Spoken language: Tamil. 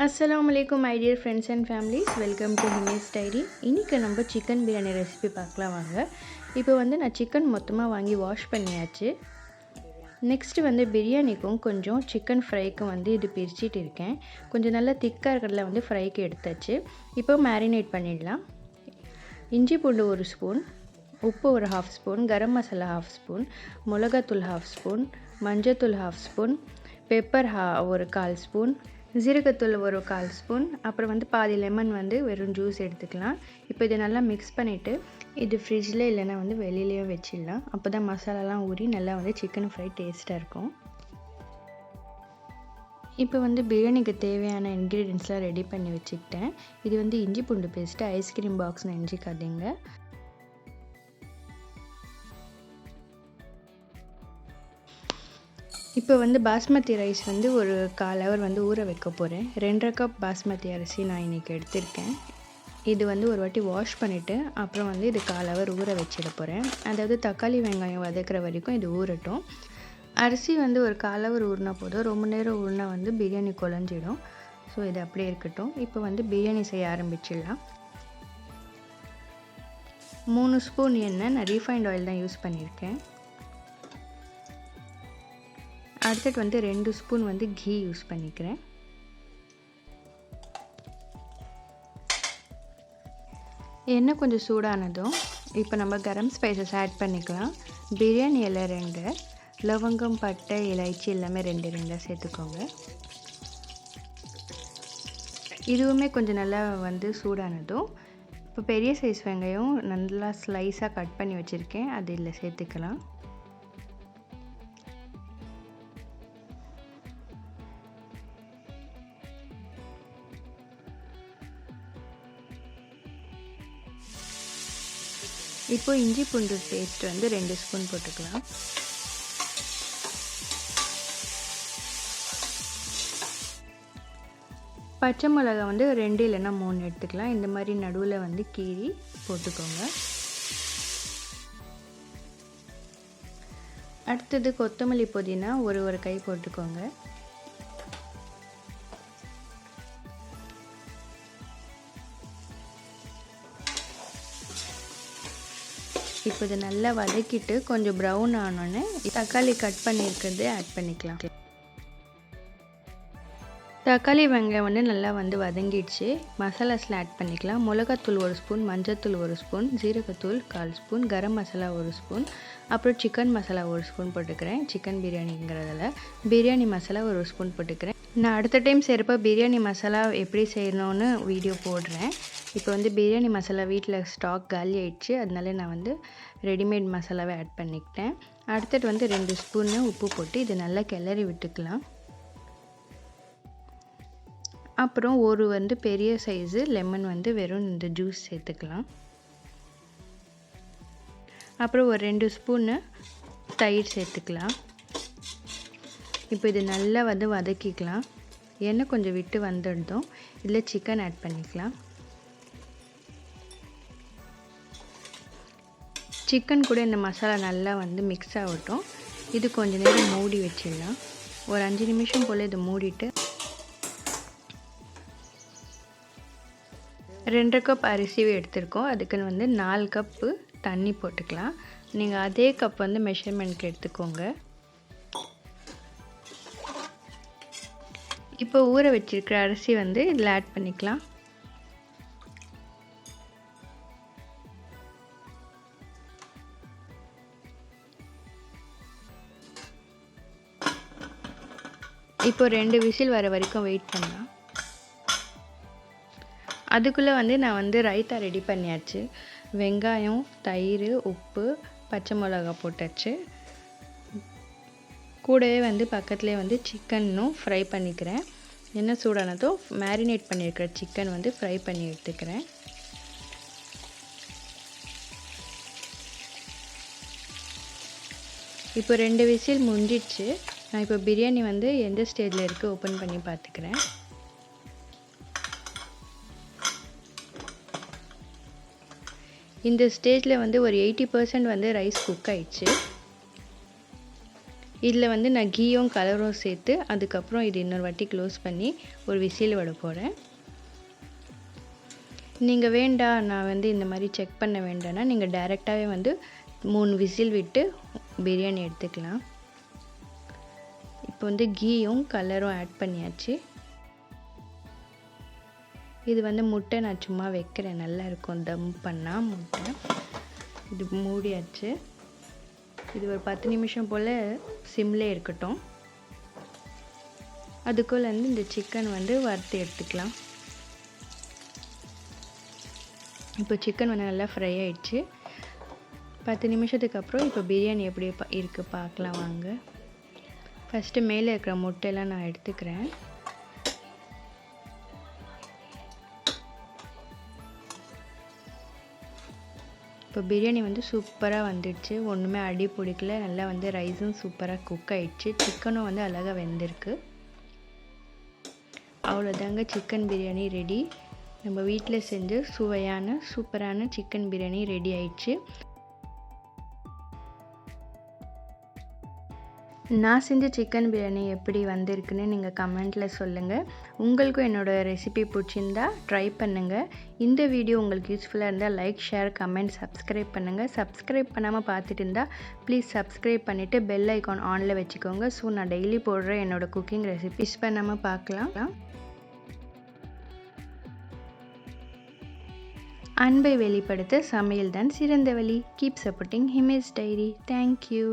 Assalamu alaikum my dear friends and families. Welcome to Rahimay diary. இன்னைக்கு நம்ம சிக்கன் பிரியாணி ரெசிபி பார்க்கலாம் வாங்க. இப்போ நான் சிக்கன் மொத்தமாக வாங்கி வாஷ் பண்ணியாச்சு. நெக்ஸ்ட் பிரியாணிக்கும் கொஞ்சம் சிக்கன் ஃப்ரைக்கும் இது பிரிச்சிட்டு இருக்கேன். கொஞ்சம் நல்லா திக்காக இருக்கிறதுல ஃப்ரைக்கு எடுத்தாச்சு. இப்போ மேரினேட் பண்ணிடலாம். இஞ்சி பூண்டு 1 ஸ்பூன், உப்பு ஒரு 1/2 ஸ்பூன், கரம் மசாலா 1/2 ஸ்பூன், மிளகாத்தூள் 1/2 ஸ்பூன், மஞ்சத்தூள் 1/2 ஸ்பூன், பெப்பர் ஒரு 1/4 ஸ்பூன், ஜீரகத்தூள் ஒரு 1/4 ஸ்பூன், அப்புறம் பாதி லெமன் வெறும் ஜூஸ் எடுத்துக்கலாம். இப்போ இதை நல்லா மிக்ஸ் பண்ணிவிட்டு இது ஃப்ரிட்ஜில் இல்லைன்னா வெளியிலையும் வச்சிடலாம். அப்போ தான் மசாலாலாம் ஊறி நல்லா சிக்கன் ஃப்ரை டேஸ்ட்டாக இருக்கும். இப்போ பிரியாணிக்கு தேவையான இன்க்ரீடியன்ட்ஸ்லாம் ரெடி பண்ணி வச்சுக்கிட்டேன். இது இஞ்சி பூண்டு பேஸ்ட்டு, ஐஸ்கிரீம் பாக்ஸ் நினச்சிக்காதீங்க. இப்போ பாஸ்மதி ரைஸ் ஒரு 1/4 ஹவர் ஊற வைக்க போகிறேன். 2.5 கப் பாஸ்மதி அரிசி நான் இன்றைக்கி எடுத்திருக்கேன். இது ஒரு வாட்டி வாஷ் பண்ணிவிட்டு அப்புறம் இது 1/4 ஹவர் ஊற வச்சிட போகிறேன். அதாவது தக்காளி வெங்காயம் வதக்கிற வரைக்கும் இது ஊறட்டும். அரிசி ஒரு 1/4 ஹவர் ஊறினா போதும். ரொம்ப நேரம் ஊறினா பிரியாணி குழஞ்சிடும். ஸோ இது அப்படியே இருக்கட்டும். இப்போ பிரியாணி செய்ய ஆரம்பிச்சிடலாம். 3 ஸ்பூன் எண்ணெய், நான் ரீஃபைண்ட் ஆயில் தான் யூஸ் பண்ணியிருக்கேன். அடுத்துட்டு 2 ஸ்பூன் கீ யூஸ் பண்ணிக்கிறேன். எண்ணெய் கொஞ்சம் சூடானதும் இப்போ நம்ம கரம் ஸ்பைசஸ் ஆட் பண்ணிக்கலாம். பிரியாணி இலை 2, லவங்கம், பட்டை, இலைச்சி எல்லாமே 2 சேர்த்துக்கோங்க. இதுவுமே கொஞ்சம் நல்லா சூடானதும் இப்போ பெரிய சைஸ் வெங்காயம் நல்லா ஸ்லைஸாக கட் பண்ணி வச்சுருக்கேன், அது இதில் சேர்த்துக்கலாம். இப்போ இஞ்சி பூண்டு பேஸ்ட் 2 ஸ்பூன் போட்டுக்கலாம். பச்சை மிளகா 2 இல்லைன்னா 3 எடுத்துக்கலாம். இந்த மாதிரி நடுவில் கீறி போட்டுக்கோங்க. அடுத்தது கொத்தமல்லி, புதினா ஒரு கை போட்டுக்கோங்க. இப்போ இதை நல்லா வதக்கிட்டு கொஞ்சம் ப்ரௌன் ஆனோன்னு தக்காளி கட் பண்ணியிருக்கிறது ஆட் பண்ணிக்கலாம். தக்காளி வெங்காயம் நல்லா வதங்கிடுச்சு. மசாலாஸில் ஆட் பண்ணிக்கலாம். மிளகாத்தூள் 1 ஸ்பூன், மஞ்சத்தூள் 1 ஸ்பூன், ஜீரகத்தூள் 1/4 ஸ்பூன், கரம் மசாலா 1 ஸ்பூன், அப்புறம் சிக்கன் மசாலா 1 ஸ்பூன் போட்டுக்கிறேன். சிக்கன் பிரியாணிங்கிறதில் பிரியாணி மசாலா 1 ஸ்பூன் போட்டுக்கிறேன். நான் அடுத்த டைம் செய்கிறப்ப பிரியாணி மசாலா எப்படி செய்யணும்னு வீடியோ போடுறேன். இப்போ பிரியாணி மசாலா வீட்டில் ஸ்டாக் காலி ஆயிடுச்சு, அதனால நான் ரெடிமேட் மசாலாவை ஆட் பண்ணிக்கிட்டேன். அடுத்துட்டு 2 ஸ்பூன்னு உப்பு போட்டு இது நல்லா கிளறி விட்டுக்கலாம். அப்புறம் ஒரு பெரிய சைஸு லெமன் வெறும் இந்த ஜூஸ் சேர்த்துக்கலாம். அப்புறம் ஒரு 2 ஸ்பூன்னு தயிர் சேர்த்துக்கலாம். இப்போ இது நல்லா வதக்கிக்கலாம். எண்ணெய் கொஞ்சம் விட்டு வந்துடுதும் இதில் சிக்கன் ஆட் பண்ணிக்கலாம். சிக்கன் கூட இந்த மசாலா நல்லா மிக்ஸ் ஆகட்டும். இது கொஞ்சம் நேரம் மூடி வச்சிடலாம். ஒரு 5 நிமிஷம் போல் இதை மூடிட்டு 2 கப் அரிசியை எடுத்துருக்கோம். அதுக்குன்னு 4 கப்பு தண்ணி போட்டுக்கலாம். நீங்கள் அதே கப் மெஷர்மெண்ட்க்கு எடுத்துக்கோங்க. இப்போ ஊற வச்சிருக்கிற அரிசி இதில் ஆட் பண்ணிக்கலாம். இப்போ 2 விசில் வர வரைக்கும் வெயிட் பண்ணலாம். அதுக்குள்ளே நான் ரைத்தா ரெடி பண்ணியாச்சு. வெங்காயம், தயிர், உப்பு, பச்சை மிளகா போட்டாச்சு. கூடவே பக்கத்துலேயே சிக்கனும் ஃப்ரை பண்ணிக்கிறேன். என்ன சூடானதோ மேரினேட் பண்ணியிருக்கிற சிக்கன் ஃப்ரை பண்ணி எடுத்துக்கிறேன். இப்போ 2 விசில் முடிஞ்சிடுச்சு. நான் இப்போ பிரியாணி எந்த ஸ்டேஜில் இருக்குது ஓப்பன் பண்ணி பார்த்துக்கிறேன். இந்த ஸ்டேஜில் ஒரு 80% ரைஸ் குக் ஆயிடுச்சு. இதில் வந்து நான் கீயும் கலரும் சேர்த்து அதுக்கப்புறம் இது இன்னொரு வாட்டி க்ளோஸ் பண்ணி ஒரு விசில் விட போகிறேன். நீங்கள் வேண்டாம் நான் வந்து இந்த மாதிரி செக் பண்ண வேண்டாம்னா நீங்கள் டைரெக்டாகவே வந்து 3 விசில் விட்டு பிரியாணி எடுத்துக்கலாம். இப்போ வந்து கீயும் கலரும் ஆட் பண்ணியாச்சு. இது வந்து முட்டை நான் சும்மா வைக்கிறேன், நல்லா இருக்கும் தம் பண்ணால் முட்டை. இது மூடியாச்சு. இது ஒரு 10 நிமிஷம் போல் சிம்லே இருக்கட்டும். அதுக்குள்ளே வந்து இந்த சிக்கன் வந்து வறுத்து எடுத்துக்கலாம். இப்போ சிக்கன் வந்து நல்லா ஃப்ரை ஆகிடுச்சு. 10 நிமிஷத்துக்கு அப்புறம் இப்போ பிரியாணி எப்படி இருக்குது பார்க்கலாம் வாங்க. ஃபஸ்ட்டு மேலே இருக்கிற முட்டையெல்லாம் நான் எடுத்துக்கிறேன். இப்போ பிரியாணி வந்து சூப்பராக வந்துடுச்சு, ஒன்றுமே அடி பிடிக்கல. நல்லா வந்து ரைஸும் சூப்பராக குக் ஆகிடுச்சு, சிக்கனும் வந்து அழகாக வெந்திருக்கு. அவ்வளோதாங்க, சிக்கன் பிரியாணி ரெடி. நம்ம வீட்டில் செஞ்ச சுவையான சூப்பரான சிக்கன் பிரியாணி ரெடி ஆயிடுச்சு. நான் செஞ்ச சிக்கன் பிரியாணி எப்படி வந்திருக்குன்னு நீங்கள் கமெண்ட்டில் சொல்லுங்கள். உங்களுக்கும் என்னோடய ரெசிபி பிடிச்சிருந்தா ட்ரை பண்ணுங்கள். இந்த வீடியோ உங்களுக்கு யூஸ்ஃபுல்லாக இருந்தால் லைக், ஷேர், கமெண்ட், சப்ஸ்கிரைப் பண்ணுங்கள். சப்ஸ்கிரைப் பண்ணாமல் பார்த்துட்டு இருந்தால் ப்ளீஸ் சப்ஸ்கிரைப் பண்ணிவிட்டு பெல் ஐக்கான் ஆனில் வச்சுக்கோங்க. ஸோ நான் டெய்லி போடுற என்னோடய குக்கிங் ரெசிபி மிஸ் பண்ணாமல் பார்க்கலாம். அன்பை வெளிப்படுத்த சமையல் தான் சிறந்த வழி. கீப் சப்போர்ட்டிங் ஹிமேஸ் டைரி. தேங்க்யூ.